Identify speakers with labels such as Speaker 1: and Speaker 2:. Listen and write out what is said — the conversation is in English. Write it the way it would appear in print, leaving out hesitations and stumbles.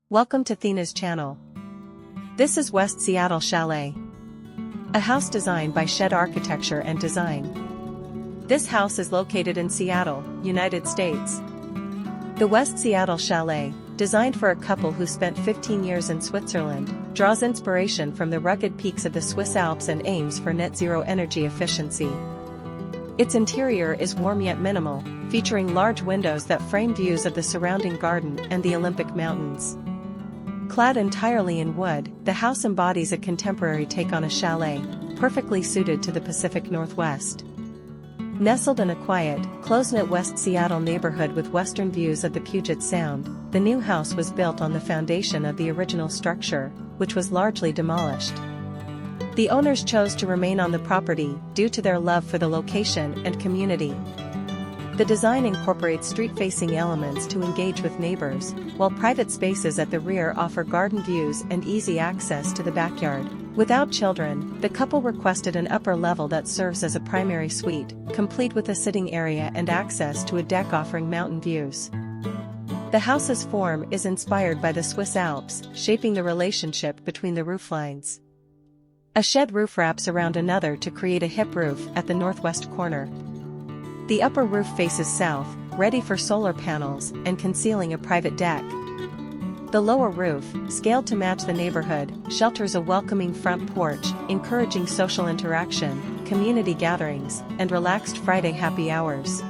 Speaker 1: Welcome to Thena's channel. This is West Seattle Chalet, a house designed by Shed Architecture and Design. This house is located in Seattle, United States. The West Seattle Chalet, designed for a couple who spent 15 years in Switzerland, draws inspiration from the rugged peaks of the Swiss Alps and aims for net zero energy efficiency. Its interior is warm yet minimal, featuring large windows that frame views of the surrounding garden and the Olympic Mountains. Clad entirely in wood, the house embodies a contemporary take on a chalet, perfectly suited to the Pacific Northwest. Nestled in a quiet, close-knit West Seattle neighborhood with western views of the Puget Sound, the new house was built on the foundation of the original structure, which was largely demolished. The owners chose to remain on the property due to their love for the location and community. The design incorporates street-facing elements to engage with neighbors, while private spaces at the rear offer garden views and easy access to the backyard. Without children, the couple requested an upper level that serves as a primary suite, complete with a sitting area and access to a deck offering mountain views. The house's form is inspired by the Swiss Alps, shaping the relationship between the rooflines. A shed roof wraps around another to create a hip roof at the northwest corner. The upper roof faces south, ready for solar panels and concealing a private deck. The lower roof, scaled to match the neighborhood, shelters a welcoming front porch, encouraging social interaction, community gatherings, and relaxed Friday happy hours.